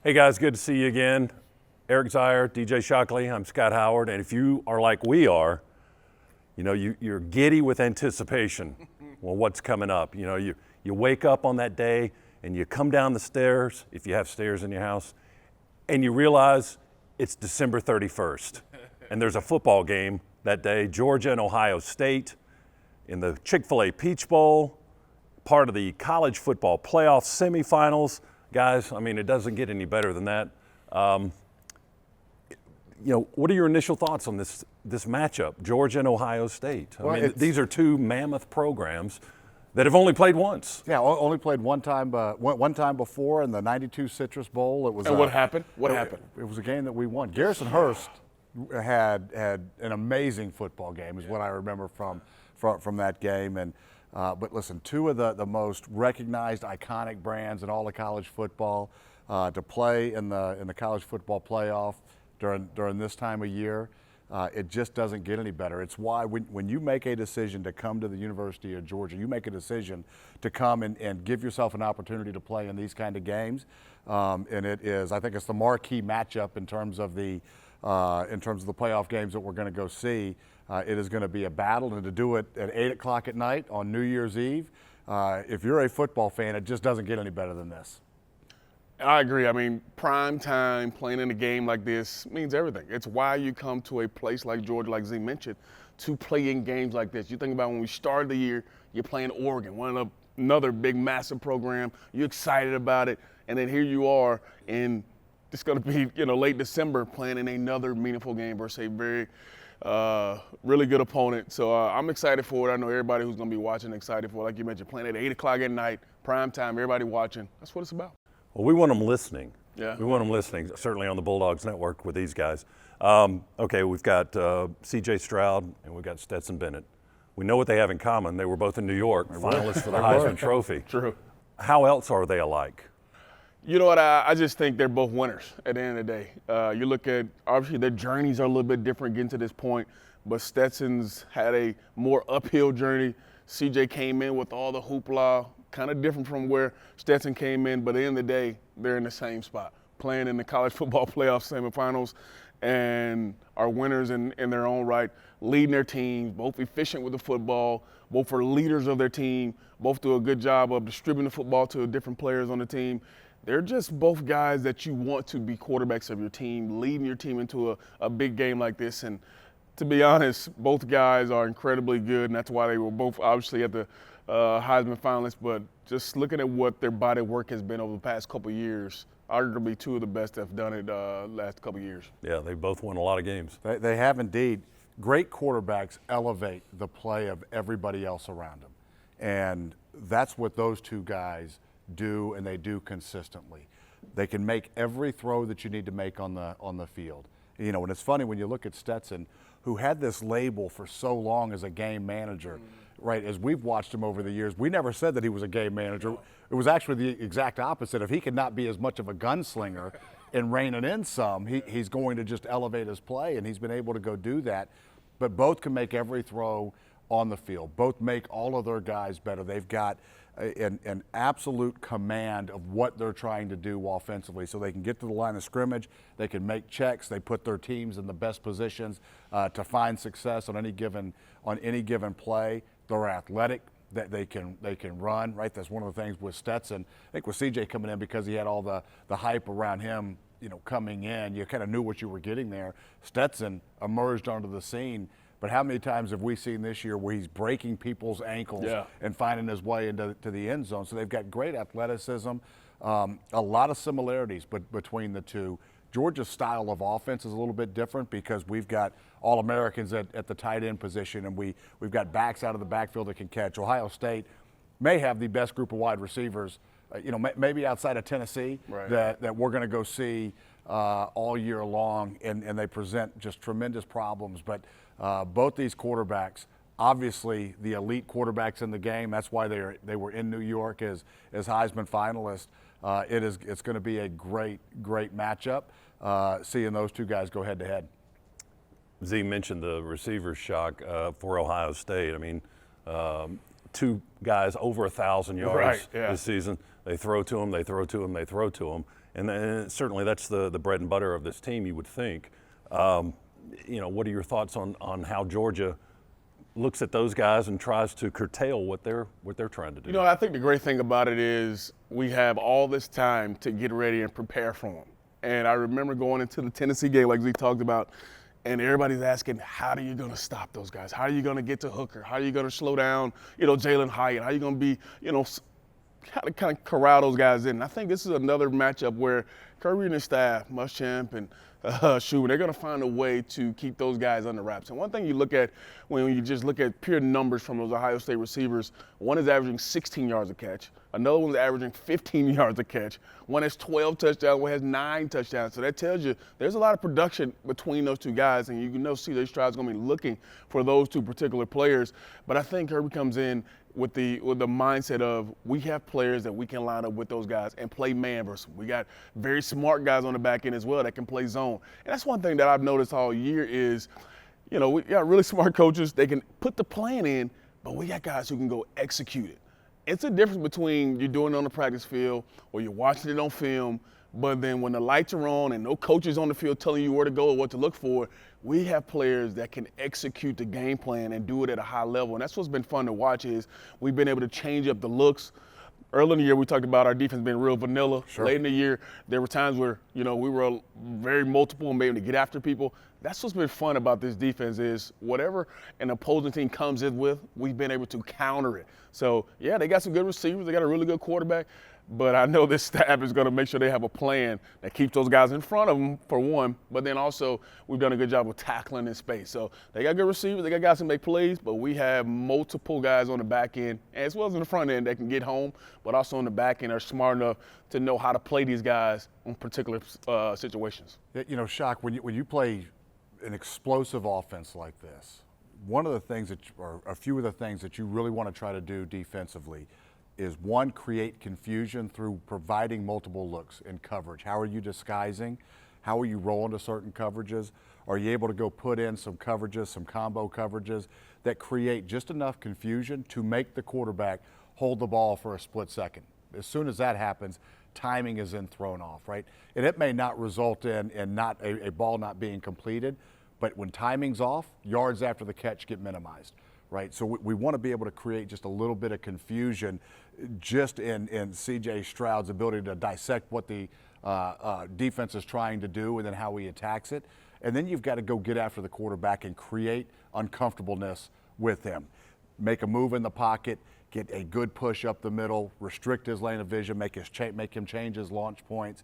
Hey guys, good to see you again. Eric Zeier, DJ Shockley, I'm Scott Howard, and if you are like we are, you're giddy with anticipation. Well, what's coming up? You wake up on that day and you come down the stairs, if you have stairs in your house, and you realize it's December 31st, and there's a football game that day, Georgia and Ohio State in the Chick-fil-A Peach Bowl, part of the college football playoff semifinals. Guys, it doesn't get any better than that. What are your initial thoughts on this matchup, Georgia and Ohio State? These are two mammoth programs that have only played once. Yeah, only played one time before in the '92 Citrus Bowl. And what happened? What happened? It was a game that we won. Garrison Hurst had an amazing football game, is what I remember from that game. And but listen, two of the most recognized, iconic brands in all of college football to play in the college football playoff during this time of year, it just doesn't get any better. It's why when you make a decision to come to the University of Georgia, you make a decision to come and give yourself an opportunity to play in these kind of games. And I think it's the marquee matchup in terms of the playoff games that we're going to go see. It is going to be a battle, and to do it at 8 o'clock at night on New Year's Eve, if you're a football fan, it just doesn't get any better than this. I agree. Prime time playing in a game like this means everything. It's why you come to a place like Georgia, like Z mentioned, to play in games like this. You think about when we started the year, you're playing Oregon, another big, massive program. You're excited about it, and then here you are, and it's going to be late December playing in another meaningful game versus a very really good opponent. So I'm excited for it. I know everybody who's going to be watching excited for it. Like you mentioned, playing at 8 o'clock at night, prime time, everybody watching. That's what it's about. Well, we want them listening. Yeah. We want them listening, certainly on the Bulldogs Network with these guys. Okay, we've got C.J. Stroud and we've got Stetson Bennett. We know what they have in common. They were both in New York, finalists for the Heisman Trophy. True. How else are they alike? You know what? I just think they're both winners at the end of the day. You look at, obviously, their journeys are a little bit different getting to this point, but Stetson's had a more uphill journey. C.J. came in with all the hoopla, kind of different from where Stetson came in, but at the end of the day, they're in the same spot, playing in the college football playoff semifinals, and are winners in their own right, leading their teams, both efficient with the football, both are leaders of their team, both do a good job of distributing the football to different players on the team. They're just both guys that you want to be quarterbacks of your team, leading your team into a big game like this. And to be honest, both guys are incredibly good, and that's why they were both obviously at the Heisman finalists. But just looking at what their body work has been over the past couple of years, arguably two of the best that have done it last couple of years. Yeah, they both won a lot of games. They have indeed. Great quarterbacks elevate the play of everybody else around them. And that's what those two guys do, and they do consistently. They can make every throw that you need to make on the field. And it's funny when you look at Stetson, who had this label for so long as a game manager, right? As we've watched him over the years, we never said that he was a game manager. It was actually the exact opposite. If he could not be as much of a gunslinger and rein it in some, he's going to just elevate his play, and he's been able to go do that. But both can make every throw on the field. Both make all of their guys better. They've got an absolute command of what they're trying to do offensively, so they can get to the line of scrimmage, they can make checks, they put their teams in the best positions to find success on any given play. They're athletic, that they can run, right? That's one of the things with Stetson. I think with CJ coming in, because he had all the hype around him, coming in, you kind of knew what you were getting there. Stetson emerged onto the scene. But how many times have we seen this year where he's breaking people's ankles and finding his way into the end zone? So they've got great athleticism, a lot of similarities between the two. Georgia's style of offense is a little bit different because we've got All-Americans at the tight end position, and we've got backs out of the backfield that can catch. Ohio State may have the best group of wide receivers, maybe outside of Tennessee, right, that we're going to go see all year long, and they present just tremendous problems. But both these quarterbacks, obviously the elite quarterbacks in the game, that's why they were in New York as Heisman finalists. It's going to be a great matchup, seeing those two guys go head to head. Z mentioned the receiver shock for Ohio State. two guys over 1,000 yards Right, yeah. this season. They throw to them, they throw to them, they throw to them. And certainly that's the bread and butter of this team, you would think. What are your thoughts on how Georgia looks at those guys and tries to curtail what they're trying to do? I think the great thing about it is we have all this time to get ready and prepare for them. And I remember going into the Tennessee game, like Zeke talked about, and everybody's asking, how are you going to stop those guys? How are you going to get to Hooker? How are you going to slow down, Jalen Hyatt? How are you going to be, how to kind of corral those guys in? And I think this is another matchup where Kirby and his staff, Muschamp and Schumann, they're going to find a way to keep those guys under wraps. And one thing you look at when you just look at pure numbers from those Ohio State receivers, one is averaging 16 yards a catch. Another one's averaging 15 yards a catch. One has 12 touchdowns, one has 9 touchdowns. So that tells you there's a lot of production between those two guys, and you can know CJ Stroud's going to be looking for those two particular players. But I think Kirby comes in with the mindset of we have players that we can line up with those guys and play man versus them. We got very smart guys on the back end as well that can play zone. And that's one thing that I've noticed all year is, we got really smart coaches. They can put the plan in, but we got guys who can go execute it. It's a difference between you doing it on the practice field or you're watching it on film, but then when the lights are on and no coaches on the field telling you where to go or what to look for, we have players that can execute the game plan and do it at a high level. And that's what's been fun to watch is we've been able to change up the looks. Early in the year, we talked about our defense being real vanilla. Sure. Late in the year, there were times where, we were very multiple and able to get after people. That's what's been fun about this defense is whatever an opposing team comes in with, we've been able to counter it. So, yeah, they got some good receivers. They got a really good quarterback. But I know this staff is going to make sure they have a plan that keeps those guys in front of them, for one. But then also, we've done a good job of tackling in space. So they got good receivers. They got guys who make plays. But we have multiple guys on the back end, as well as in the front end, that can get home. But also on the back end are smart enough to know how to play these guys in particular situations. Shock, when you play an explosive offense like this, one of the things or a few of the things that you really want to try to do defensively is one, create confusion through providing multiple looks in coverage. How are you disguising? How are you rolling to certain coverages? Are you able to go put in some coverages, some combo coverages that create just enough confusion to make the quarterback hold the ball for a split second? As soon as that happens, timing is then thrown off, right? And it may not result in not a ball not being completed, but when timing's off, yards after the catch get minimized. Right, so we want to be able to create just a little bit of confusion just in C.J. Stroud's ability to dissect what the defense is trying to do and then how he attacks it. And then you've got to go get after the quarterback and create uncomfortableness with him. Make a move in the pocket, get a good push up the middle, restrict his lane of vision, make him change his launch points.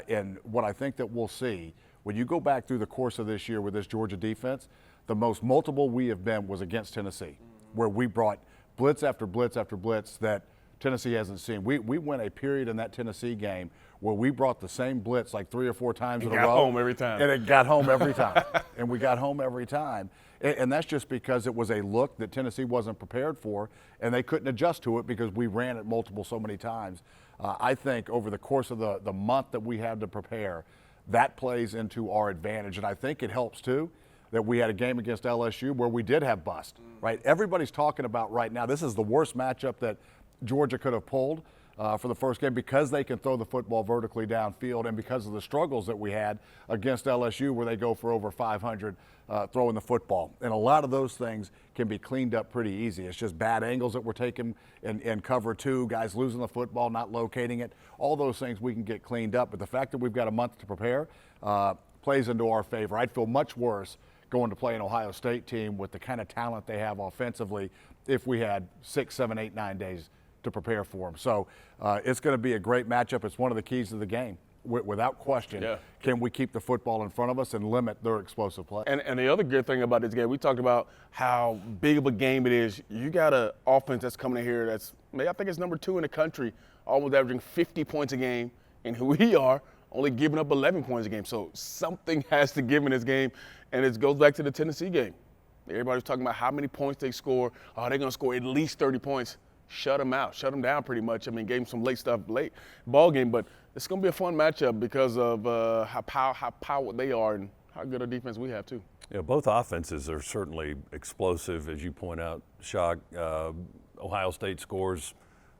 And what I think that we'll see, when you go back through the course of this year with this Georgia defense, the most multiple we have been was against Tennessee, where we brought blitz after blitz after blitz that Tennessee hasn't seen. We went a period in that Tennessee game where we brought the same blitz like 3 or 4 times in a row. Got home every time. And it got home every time. And we got home every time. And that's just because it was a look that Tennessee wasn't prepared for, and they couldn't adjust to it because we ran it multiple so many times. I think over the course of the month that we had to prepare, that plays into our advantage. And I think it helps too that we had a game against LSU where we did have bust, right? Everybody's talking about right now, this is the worst matchup that Georgia could have pulled for the first game because they can throw the football vertically downfield and because of the struggles that we had against LSU where they go for over 500 throwing the football. And a lot of those things can be cleaned up pretty easy. It's just bad angles that we're taking in cover 2, guys losing the football, not locating it. All those things we can get cleaned up. But the fact that we've got a month to prepare plays into our favor. I'd feel much worse going to play an Ohio State team with the kind of talent they have offensively if we had 6, 7, 8, 9 days to prepare for them. So it's going to be a great matchup. It's one of the keys to the game. Without question, can we keep the football in front of us and limit their explosive play? And the other good thing about this game, we talked about how big of a game it is. You got an offense that's coming in here that's, I think it's number 2 in the country, almost averaging 50 points a game, and who we are, only giving up 11 points a game. So something has to give in this game, and it goes back to the Tennessee game. Everybody's talking about how many points they score. Oh, they're going to score at least 30 points. Shut them out. Shut them down pretty much. I mean, gave them some late ball game, but it's going to be a fun matchup because of how powered they are and how good a defense we have too. Yeah, both offenses are certainly explosive, as you point out, Shock. Ohio State scores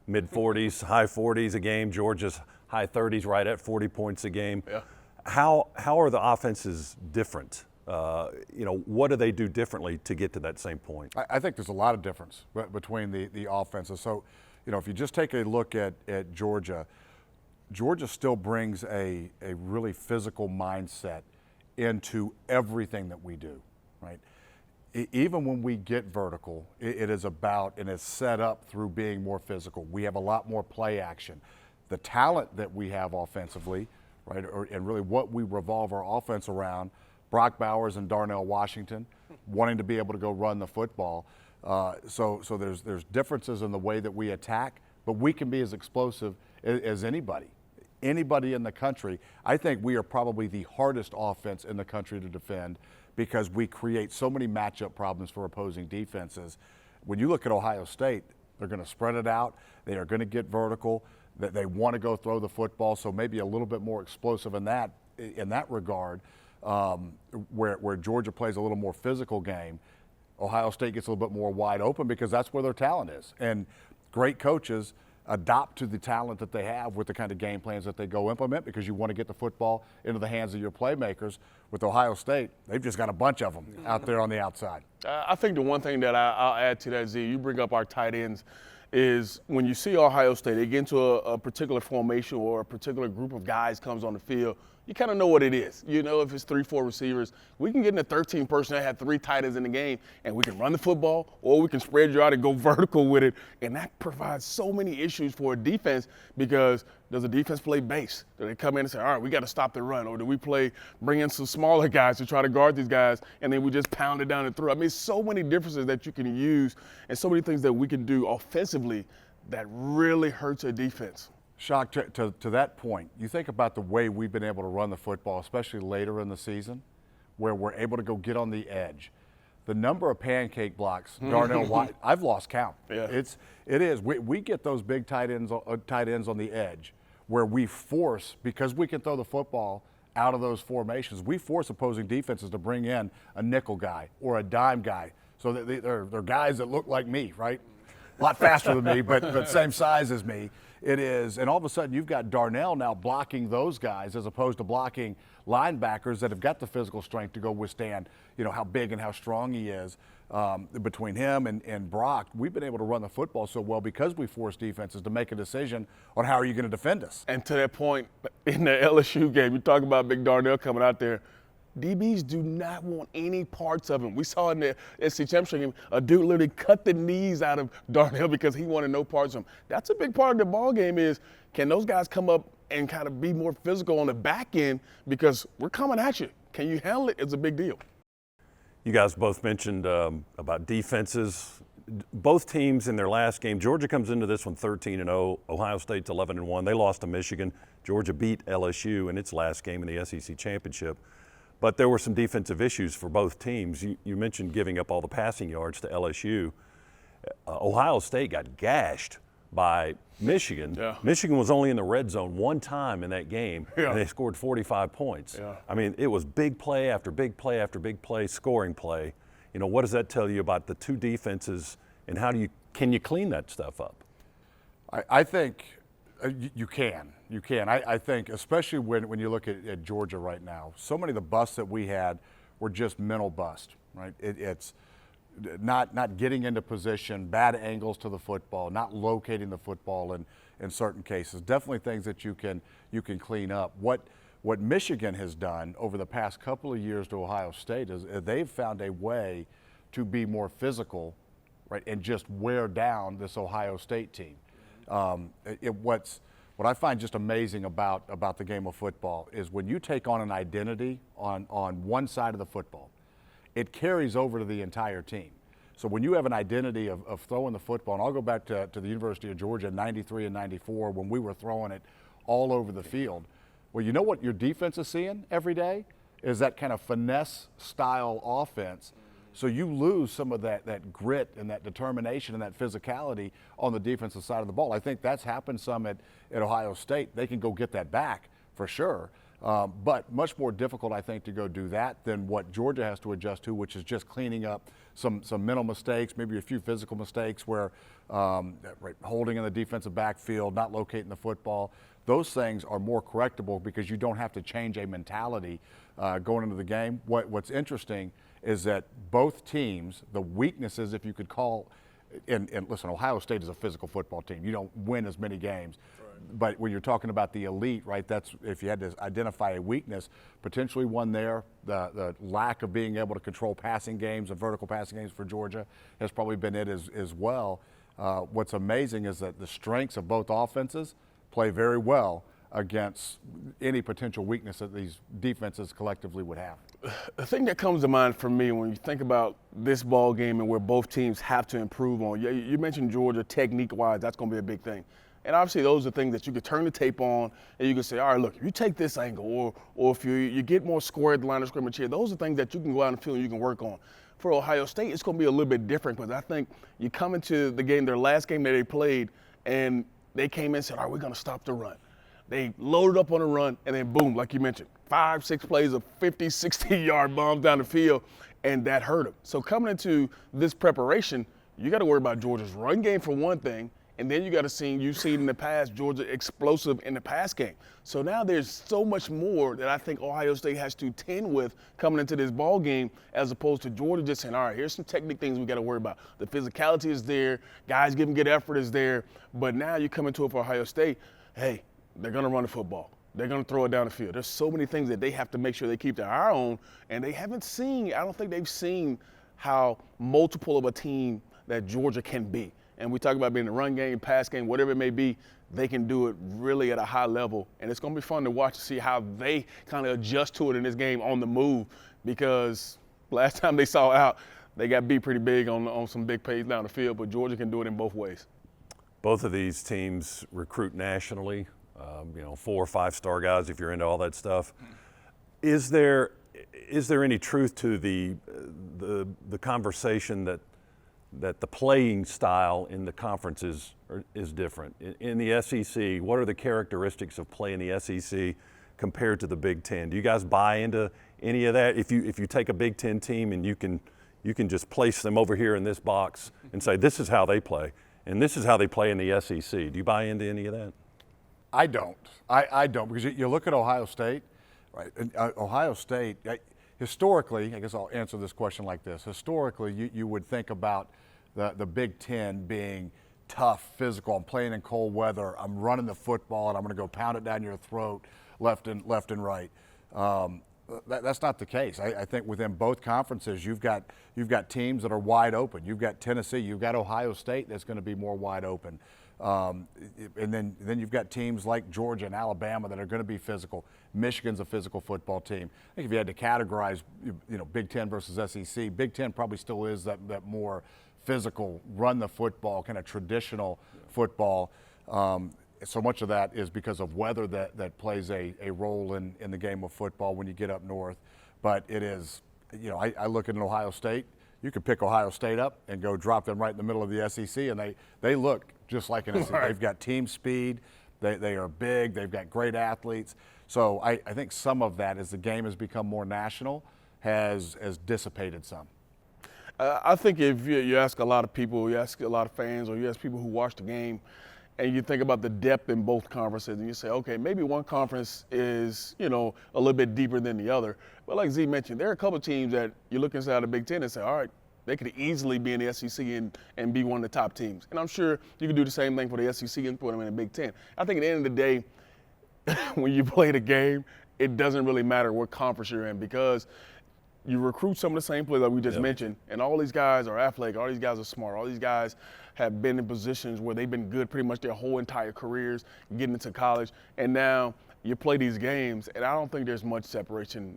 mid 40s, high 40s a game. Georgia's high 30s, right at 40 points a game. Yeah. How are the offenses different? What do they do differently to get to that same point? I think there's a lot of difference between the offenses. So, if you just take a look at Georgia, Georgia still brings a really physical mindset into everything that we do, right? Even when we get vertical, it is about and is set up through being more physical. We have a lot more play action. The talent that we have offensively, right, and really what we revolve our offense around, Brock Bowers and Darnell Washington, wanting to be able to go run the football. So there's differences in the way that we attack, but we can be as explosive as anybody in the country. I think we are probably the hardest offense in the country to defend because we create so many matchup problems for opposing defenses. When you look at Ohio State, they're going to spread it out. They are going to get vertical. They want to go throw the football, so maybe a little bit more explosive in that regard. Where Georgia plays a little more physical game, Ohio State gets a little bit more wide open because that's where their talent is. And great coaches adopt to the talent that they have with the kind of game plans that they go implement because you want to get the football into the hands of your playmakers. With Ohio State, they've just got a bunch of them out there on the outside. I think the one thing that I'll add to that, Z, you bring up our tight ends, is when you see Ohio State, they get into a particular formation or a particular group of guys comes on the field, you kind of know what it is. You know, if it's 3-4 receivers, we can get in a 13 person that had 3 tight ends in the game, and we can run the football, or we can spread you out and go vertical with it. And that provides so many issues for a defense because does the defense play base? Do they come in and say, all right, we got to stop the run? Or do we bring in some smaller guys to try to guard these guys, and then we just pound it down and through? I mean, so many differences that you can use and so many things that we can do offensively that really hurts a defense. Shock, to that point, you think about the way we've been able to run the football, especially later in the season, where we're able to go get on the edge. The number of pancake blocks, Darnell White, I've lost count. Yeah. It is. We get those big tight ends on the edge where we force, because we can throw the football out of those formations, we force opposing defenses to bring in a nickel guy or a dime guy. So they're guys that look like me, right? A lot faster than me, but same size as me. It is, and all of a sudden you've got Darnell now blocking those guys as opposed to blocking linebackers that have got the physical strength to go withstand, how big and how strong he is. Between him and Brock, we've been able to run the football so well because we force defenses to make a decision on how are you going to defend us. And to that point, in the LSU game, you talk about Big Darnell coming out there. DBs do not want any parts of him. We saw in the SEC Championship game, a dude literally cut the knees out of Darnell because he wanted no parts of him. That's a big part of the ball game is, can those guys come up and kind of be more physical on the back end because we're coming at you. Can you handle it? It's a big deal. You guys both mentioned about defenses. Both teams in their last game, Georgia comes into this one 13-0. Ohio State's 11-1. They lost to Michigan. Georgia beat LSU in its last game in the SEC Championship. But there were some defensive issues for both teams. You mentioned giving up all the passing yards to LSU. Ohio State got gashed by Michigan. Yeah. Michigan was only in the red zone one time in that game, Yeah. and they scored 45 points. Yeah. I mean, it was big play after big play after big play, scoring play. What does that tell you about the two defenses, and can you clean that stuff up? I think you can. You can. I think, especially when you look at Georgia right now, so many of the busts that we had were just mental bust, right? It's not getting into position, bad angles to the football, not locating the football in certain cases. Definitely things that you can clean up. What Michigan has done over the past couple of years to Ohio State is they've found a way to be more physical, right, and just wear down this Ohio State team. What I find just amazing about the game of football is when you take on an identity on one side of the football, it carries over to the entire team. So when you have an identity of throwing the football, and I'll go back to the University of Georgia in 93 and 94 when we were throwing it all over the field. Well, you know what your defense is seeing every day is that kind of finesse style offense. So you lose some of that grit and that determination and that physicality on the defensive side of the ball. I think that's happened some at Ohio State. They can go get that back for sure. But much more difficult, I think, to go do that than what Georgia has to adjust to, which is just cleaning up some mental mistakes, maybe a few physical mistakes where holding in the defensive backfield, not locating the football. Those things are more correctable because you don't have to change a mentality going into the game. What's interesting is that both teams, the weaknesses, if you could call, and listen, Ohio State is a physical football team. You don't win as many games. Right. But when you're talking about the elite, right, that's if you had to identify a weakness, potentially one there, the lack of being able to control passing games and vertical passing games for Georgia has probably been it as well. What's amazing is that the strengths of both offenses play very well against any potential weakness that these defenses collectively would have. The thing that comes to mind for me when you think about this ball game and where both teams have to improve on, you mentioned Georgia technique-wise, that's going to be a big thing. And obviously those are things that you could turn the tape on and you can say, all right, look, if you take this angle or if you get more square at the line of scrimmage here, those are things that you can go out in the field and you can work on. For Ohio State, it's going to be a little bit different because I think you come into the game, their last game that they played, and they came in and said, all right, we're going to stop the run. They loaded up on a run, and then boom, like you mentioned, 5-6 plays of 50, 60-yard bombs down the field, and that hurt them. So coming into this preparation, you got to worry about Georgia's run game for one thing, and then you got to see, you've seen in the past, Georgia explosive in the pass game. So now there's so much more that I think Ohio State has to tend with coming into this ball game as opposed to Georgia just saying, all right, here's some technical things we got to worry about. The physicality is there, guys giving good effort is there, but now you come into it for Ohio State, hey, they're going to run the football. They're going to throw it down the field. There's so many things that they have to make sure they keep their eye on, and they haven't seen, I don't think they've seen how multiple of a team that Georgia can be. And we talk about being the run game, pass game, whatever it may be, they can do it really at a high level. And it's going to be fun to watch to see how they kind of adjust to it in this game on the move because last time they saw out, they got beat pretty big on some big plays down the field, but Georgia can do it in both ways. Both of these teams recruit nationally. 4 or 5 star guys if you're into all that stuff. Is there any truth to the conversation that the playing style in the conferences is different? In the SEC, what are the characteristics of play in the SEC compared to the Big Ten? Do you guys buy into any of that? If you take a Big Ten team and you can just place them over here in this box and say this is how they play and this is how they play in the SEC, do you buy into any of that? I don't. I don't because you look at Ohio State, right? Ohio State, historically, I guess I'll answer this question like this. Historically, you would think about the Big Ten being tough, physical. I'm playing in cold weather. I'm running the football, and I'm going to go pound it down your throat left and right. That's not the case. I think within both conferences, you've got teams that are wide open. You've got Tennessee. You've got Ohio State that's going to be more wide open. And then you've got teams like Georgia and Alabama that are going to be physical. Michigan's a physical football team. I think if you had to categorize, Big Ten versus SEC, Big Ten probably still is that more physical, run the football, kind of traditional football. So much of that is because of weather that plays a role in the game of football when you get up north. But it is, I look at an Ohio State. You could pick Ohio State up and go drop them right in the middle of the SEC, and they look just like an SEC. Right. They've got team speed. They are big. They've got great athletes. So I think some of that, as the game has become more national, has dissipated some. I think if you ask a lot of people, you ask a lot of fans, or you ask people who watch the game, and you think about the depth in both conferences, and you say, okay, maybe one conference is, a little bit deeper than the other. But like Z mentioned, there are a couple of teams that you look inside the Big Ten and say, all right, they could easily be in the SEC and be one of the top teams. And I'm sure you can do the same thing for the SEC and put them in the Big Ten. I think at the end of the day, when you play the game, it doesn't really matter what conference you're in because you recruit some of the same players that we just mentioned, and all these guys are athletic, all these guys are smart, all these guys have been in positions where they've been good pretty much their whole entire careers, getting into college, and now you play these games, and I don't think there's much separation,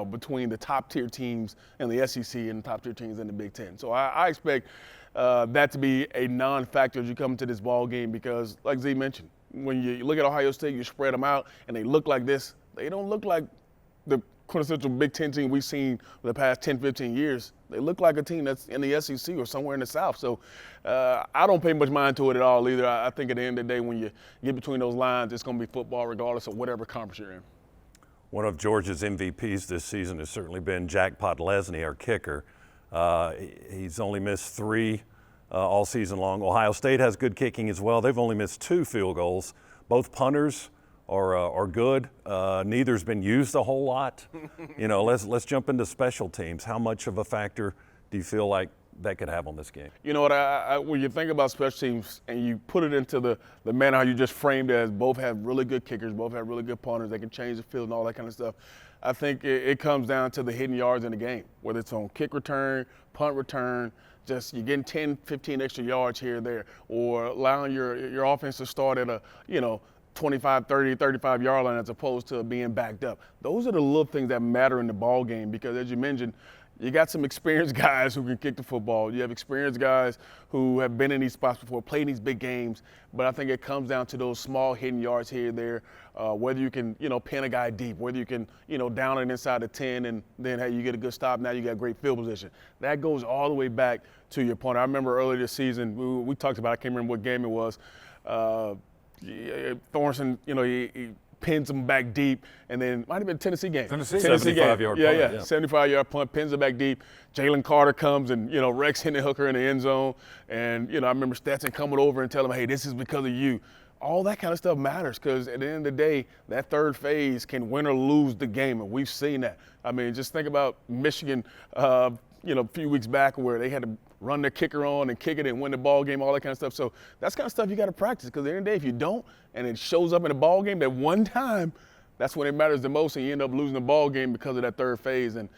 between the top-tier teams in the SEC and the top-tier teams in the Big Ten. So I expect that to be a non-factor as you come to this ball game because, like Z mentioned, when you look at Ohio State, you spread them out, and they look like this. They don't look like the quintessential Big Ten team we've seen for the past 10, 15 years. They look like a team that's in the SEC or somewhere in the South. So I don't pay much mind to it at all either. I think at the end of the day, when you get between those lines, it's going to be football regardless of whatever conference you're in. One of Georgia's MVPs this season has certainly been Jack Podlesny, our kicker. He's only missed 3 all season long. Ohio State has good kicking as well. They've only missed 2 field goals. Both punters are good. Neither's been used a whole lot. Let's jump into special teams. How much of a factor do you feel like that could have on this game? You know what, when you think about special teams and you put it into the manner how you just framed it as both have really good kickers, both have really good punters, they can change the field and all that kind of stuff, I think it comes down to the hidden yards in the game, whether it's on kick return, punt return, just you're getting 10, 15 extra yards here or there, or allowing your offense to start at a, 25, 30, 35-yard line as opposed to being backed up. Those are the little things that matter in the ball game because, as you mentioned, you got some experienced guys who can kick the football. You have experienced guys who have been in these spots before, played in these big games. But I think it comes down to those small hidden yards here and there, whether you can, pin a guy deep, whether you can, down it inside the 10 and then, hey, you get a good stop. Now you got great field position. That goes all the way back to your point. I remember earlier this season, we talked about, I can't remember what game it was, Thornton, he pins him back deep, and then might have been Tennessee game. Tennessee 75-yard punt. punt, yeah. 75-yard punt, pins it back deep. Jalen Carter comes and, Rex hitting the hooker in the end zone. And, I remember Stetson coming over and telling him, hey, this is because of you. All that kind of stuff matters because at the end of the day, that third phase can win or lose the game, and we've seen that. I mean, just think about Michigan, a few weeks back where they had to run their kicker on and kick it and win the ball game, all that kind of stuff. So that's kind of stuff you got to practice because at the end of the day, if you don't and it shows up in the ball game that one time, that's when it matters the most and you end up losing the ball game because of that third phase. And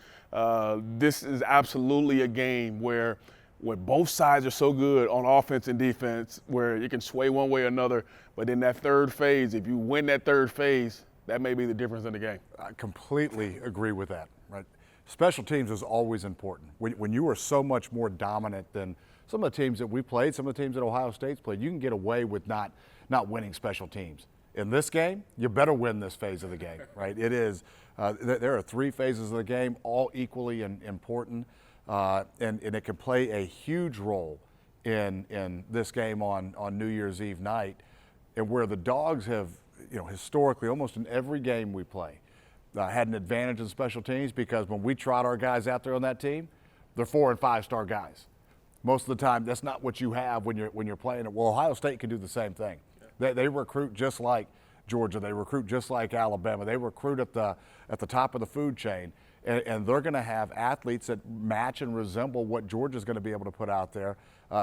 this is absolutely a game where both sides are so good on offense and defense where you can sway one way or another. But in that third phase, if you win that third phase, that may be the difference in the game. I completely agree with that, right? Special teams is always important. When you are so much more dominant than some of the teams that we played, some of the teams that Ohio State's played, you can get away with not winning special teams. In this game, you better win this phase of the game, right? It is. There are 3 phases of the game, all equally important, and it can play a huge role in this game on New Year's Eve night, and where the Dogs have, historically, almost in every game we play, had an advantage in special teams because when we trot our guys out there on that team, they're 4- and 5-star guys. Most of the time, that's not what you have when you're playing it. Well, Ohio State can do the same thing. They recruit just like Georgia. They recruit just like Alabama. They recruit at the top of the food chain, and they're going to have athletes that match and resemble what Georgia's going to be able to put out there.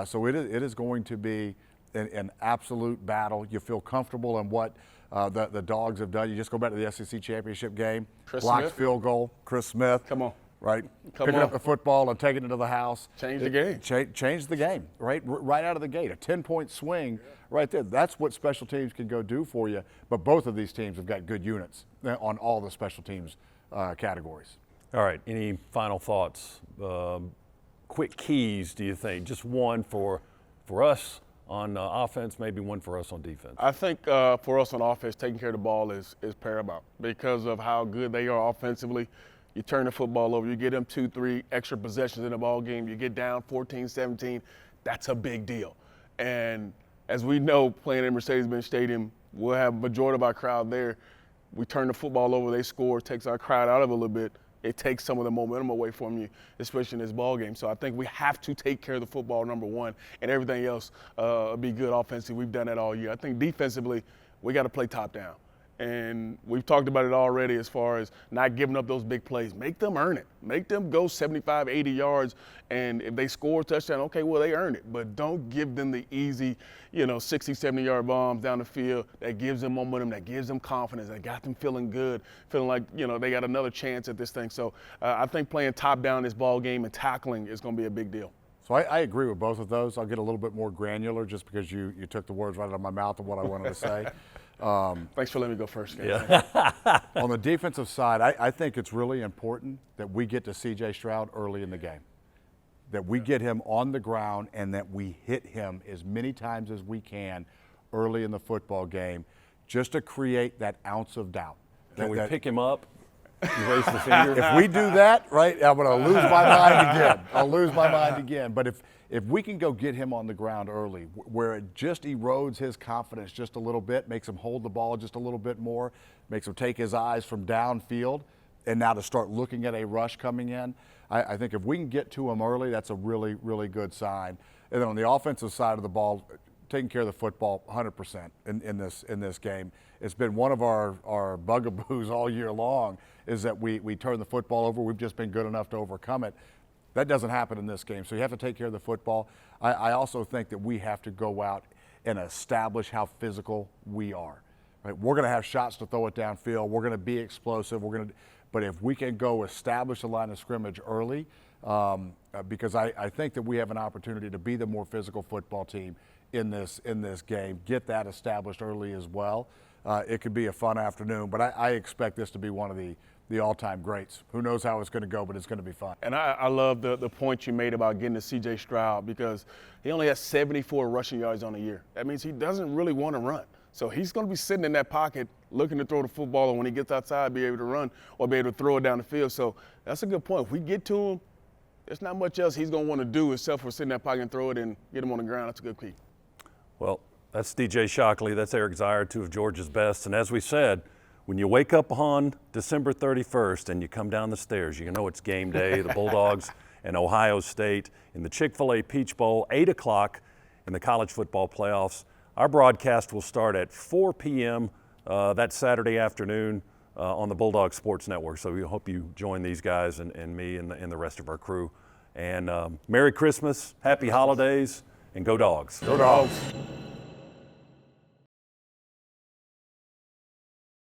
So it is going to be an absolute battle. You feel comfortable in what the Dogs have done. You just go back to the SEC championship game, blocked field goal, Chris Smith. Come on. Right? Picking up the football and taking it to the house. Change the game. Change the game, right? Right out of the gate. A 10-point swing right there. That's what special teams can go do for you. But both of these teams have got good units on all the special teams categories. All right, any final thoughts? Quick keys, do you think? Just one for us on offense, maybe one for us on defense. I think for us on offense, taking care of the ball is paramount because of how good they are offensively. You turn the football over, you get them 2-3 extra possessions in the ball game, you get down 14-17, that's a big deal. And as we know, playing in Mercedes-Benz Stadium, we'll have a majority of our crowd there. We turn the football over, they score, takes our crowd out of it a little bit. It takes some of the momentum away from you, especially in this ball game. So I think we have to take care of the football, number one, and everything else be good offensively. We've done that all year. I think defensively, we got to play top down. And we've talked about it already as far as not giving up those big plays. Make them earn it. Make them go 75, 80 yards. And if they score a touchdown, okay, well, they earned it. But don't give them the easy, 60, 70-yard bombs down the field that gives them momentum, that gives them confidence, that got them feeling good, feeling like, they got another chance at this thing. So I think playing top down this ball game and tackling is going to be a big deal. So I agree with both of those. I'll get a little bit more granular just because you took the words right out of my mouth of what I wanted to say. Thanks for letting me go first. Yeah. On the defensive side, I think it's really important that we get to C.J. Stroud early in the game, that we get him on the ground and that we hit him as many times as we can early in the football game just to create that ounce of doubt. Can we pick him up You raised the finger. If we do that, right, I'm going to lose my mind again. I'll lose my mind again. But if we can go get him on the ground early, where it just erodes his confidence just a little bit, makes him hold the ball just a little bit more, makes him take his eyes from downfield, and now to start looking at a rush coming in, I think if we can get to him early, that's a really, really good sign. And then on the offensive side of the ball, taking care of the football 100% in this game. It's been one of our bugaboos all year long is that we turn the football over. We've just been good enough to overcome it. That doesn't happen in this game. So you have to take care of the football. I also think that we have to go out and establish how physical we are. Right? We're going to have shots to throw it downfield. We're going to be explosive. But if we can go establish a line of scrimmage early, because I think that we have an opportunity to be the more physical football team in this game, get that established early as well. It could be a fun afternoon, but I expect this to be one of the all-time greats. Who knows how it's going to go, but it's going to be fun. And I love the point you made about getting to C.J. Stroud because he only has 74 rushing yards on the year. That means he doesn't really want to run. So he's going to be sitting in that pocket looking to throw the football, and when he gets outside, be able to run or be able to throw it down the field. So that's a good point. If we get to him, there's not much else he's going to want to do except for sit in that pocket and throw it and get him on the ground. That's a good key. Well, that's DJ Shockley. That's Eric Zeier, two of Georgia's best. And as we said, when you wake up on December 31st and you come down the stairs, you know it's game day. The Bulldogs and Ohio State in the Chick-fil-A Peach Bowl, 8 o'clock in the college football playoffs. Our broadcast will start at 4 p.m. That Saturday afternoon on the Bulldog Sports Network. So we hope you join these guys and me and the rest of our crew. And Merry Christmas, Happy Holidays, and go Dogs. Go Dogs.